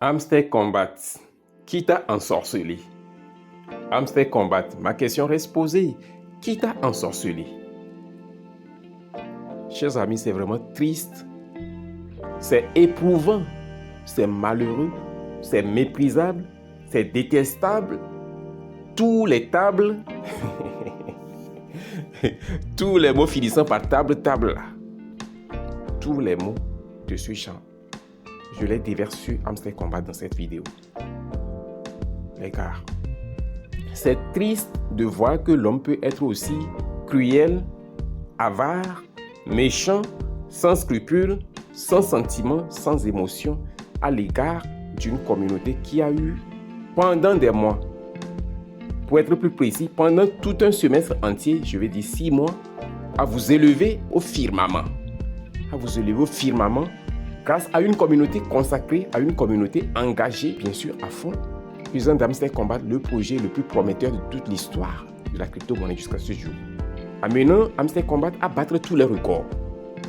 Hamster Combat, qui t'a ensorcelé? Hamster Combat, ma question reste posée. Qui t'a ensorcelé? Chers amis, c'est vraiment triste. C'est éprouvant. C'est malheureux. C'est méprisable. C'est détestable. Tous les tables, tous les mots finissant par table, là. Tous les mots de ce genre, je les déverse sur Hamster Combat dans cette vidéo. Les gars, c'est triste de voir que l'homme peut être aussi cruel, avare, méchant, sans scrupules, sans sentiments, sans émotion à l'égard d'une communauté qui a eu, pendant des mois, pour être plus précis, pendant tout un semestre entier, je vais dire 6 mois, à vous élever au firmament. À vous élever au firmament grâce à une communauté consacrée, à une communauté engagée, bien sûr, à fond, faisant d'Hamster Combat le projet le plus prometteur de toute l'histoire de la crypto-monnaie jusqu'à ce jour. Amenant Hamster Combat à battre tous les records,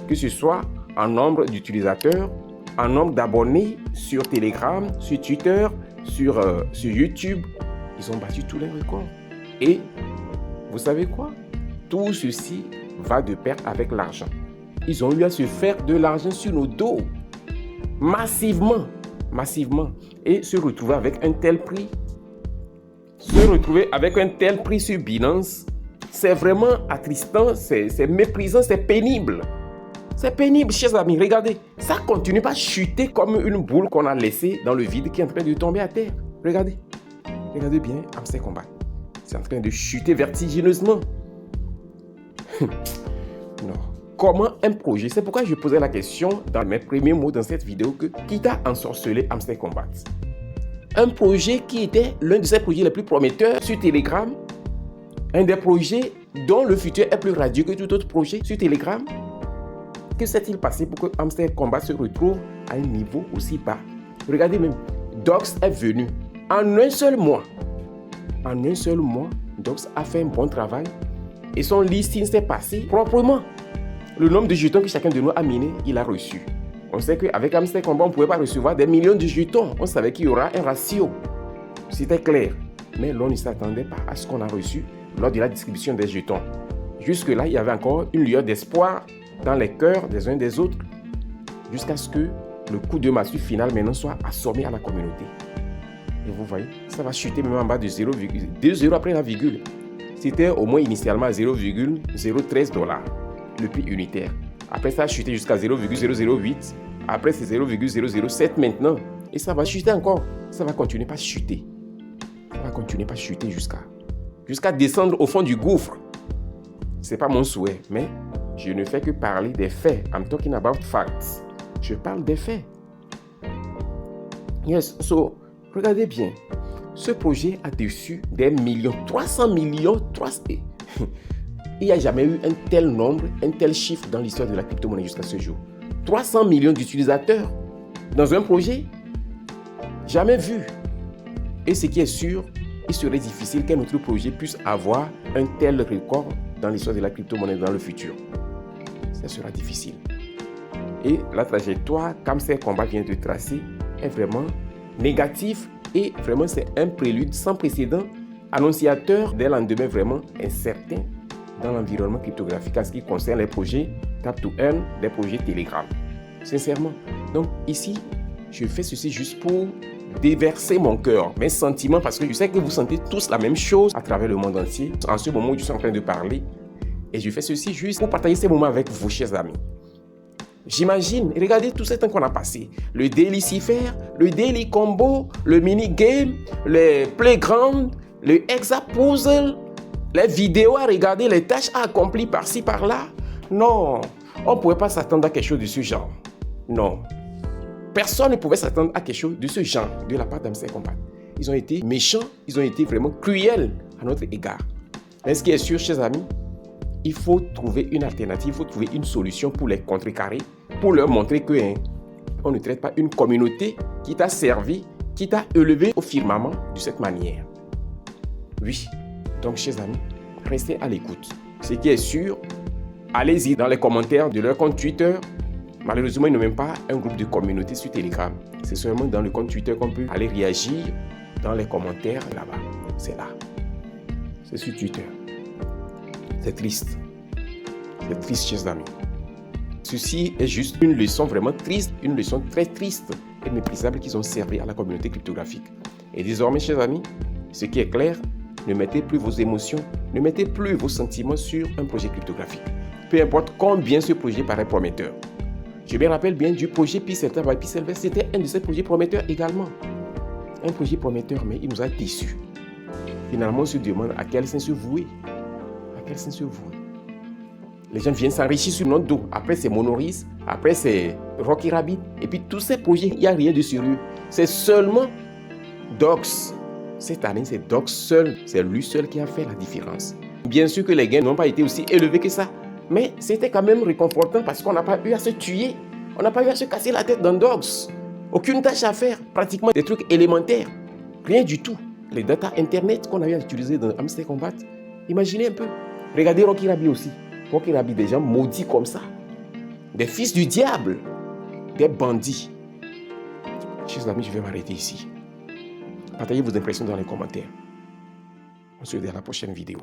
que ce soit en nombre d'utilisateurs, en nombre d'abonnés sur Telegram, sur Twitter, sur YouTube. Ils ont battu tous les records. Et vous savez quoi? Tout ceci va de pair avec l'argent. Ils ont eu à se faire de l'argent sur nos dos. Massivement. Et se retrouver avec un tel prix. Se retrouver avec un tel prix sur Binance, c'est vraiment attristant, c'est méprisant, c'est pénible. C'est pénible, chers amis. Regardez, ça continue pas à chuter comme une boule qu'on a laissée dans le vide qui est en train de tomber à terre. Regardez. Regardez bien Hamster Combat. C'est en train de chuter vertigineusement. Non. Comment un projet, c'est pourquoi je posais la question dans mes premiers mots dans cette vidéo que qui t'a ensorcelé Hamster Combat? Un projet qui était l'un de ces projets les plus prometteurs sur Telegram, un des projets dont le futur est plus radieux que tout autre projet sur Telegram. Que s'est-il passé pour que Hamster Combat se retrouve à un niveau aussi bas? Regardez même, Dox est venu en un seul mois. En un seul mois, Dox a fait un bon travail et son listing s'est passé proprement. Le nombre de jetons que chacun de nous a miné, il a reçu. On sait qu'avec Hamster Combat, on ne pouvait pas recevoir des millions de jetons. On savait qu'il y aura un ratio. C'était clair. Mais l'on ne s'attendait pas à ce qu'on a reçu lors de la distribution des jetons. Jusque-là, il y avait encore une lueur d'espoir dans les cœurs des uns des autres, jusqu'à ce que le coup de massue final maintenant soit assommé à la communauté. Et vous voyez, ça va chuter même en bas de 0,2 après la virgule. C'était au moins initialement à 0,013 $, le prix unitaire. Après ça a chuté jusqu'à 0,008. Après c'est 0,007 maintenant. Et ça va chuter encore. Ça va continuer pas chuter. Ça va continuer pas chuter jusqu'à descendre au fond du gouffre. C'est pas mon souhait, mais je ne fais que parler des faits. I'm talking about facts. Je parle des faits. Yes, so, regardez bien. Ce projet a déçu des millions, 300 millions, Il n'y a jamais eu un tel nombre, un tel chiffre dans l'histoire de la crypto-monnaie jusqu'à ce jour. 300 millions d'utilisateurs dans un projet, jamais vu. Et ce qui est sûr, il serait difficile qu'un autre projet puisse avoir un tel record dans l'histoire de la crypto-monnaie dans le futur. Ça sera difficile. Et la trajectoire qu'Hamster Combat vient de tracer est vraiment négative et vraiment c'est un prélude sans précédent, annonciateur d'un lendemain vraiment incertain dans l'environnement cryptographique en ce qui concerne les projets Tap to Earn, les projets Telegram. Sincèrement. Donc ici, je fais ceci juste pour déverser mon cœur, mes sentiments, parce que je sais que vous sentez tous la même chose à travers le monde entier. En ce moment où je suis en train de parler, et je fais ceci juste pour partager ces moments avec vous, chers amis. J'imagine, regardez tout ce temps qu'on a passé. Le Daily Cipher, le Daily Combo, le mini-game, les playgrounds, le Hexa Puzzle, les vidéos à regarder, les tâches à accomplir par-ci, par-là. Non, on ne pouvait pas s'attendre à quelque chose de ce genre. Non. Personne ne pouvait s'attendre à quelque chose de ce genre de la part d'Hamster Combat. Ils ont été méchants, ils ont été vraiment cruels à notre égard. Mais ce qui est sûr, chers amis, il faut trouver une alternative, il faut trouver une solution pour les contrecarrer, pour leur montrer que on ne traite pas une communauté qui t'a servi, qui t'a élevé au firmament de cette manière. Oui, donc chers amis, restez à l'écoute. Ce qui est sûr, allez-y dans les commentaires de leur compte Twitter, Malheureusement, ils n'ont même pas un groupe de communauté sur Telegram. C'est seulement dans le compte Twitter qu'on peut aller réagir dans les commentaires là-bas. C'est là. C'est sur Twitter. C'est triste. C'est triste, chers amis. Ceci est juste une leçon vraiment triste, une leçon très triste et méprisable qu'ils ont servi à la communauté cryptographique. Et désormais, chers amis, ce qui est clair, ne mettez plus vos émotions, ne mettez plus vos sentiments sur un projet cryptographique. Peu importe combien ce projet paraît prometteur. Je me rappelle bien du projet P-Celta by P-Celver, c'était un de ces projets prometteurs également. Un projet prometteur, mais il nous a déçus. Finalement, on se demande à quel sens se vouer. À quel sens se vouer. Les gens viennent s'enrichir sur notre dos. Après, c'est Monoris, après, c'est Rocky Rabbit. Et puis, tous ces projets, il n'y a rien de sérieux. C'est seulement Dox. Cette année, c'est Dox seul. C'est lui seul qui a fait la différence. Bien sûr que les gains n'ont pas été aussi élevés que ça. Mais c'était quand même réconfortant parce qu'on n'a pas eu à se tuer. On n'a pas eu à se casser la tête dans Dox. Aucune tâche à faire. Pratiquement des trucs élémentaires. Rien du tout. Les data internet qu'on avait à utiliser dans Hamster Combat. Imaginez un peu. Regardez Rocky Rabbit aussi. Rocky Rabbit, des gens maudits comme ça. Des fils du diable. Des bandits. Chers amis, je vais m'arrêter ici. Partagez vos impressions dans les commentaires. On se dit à la prochaine vidéo.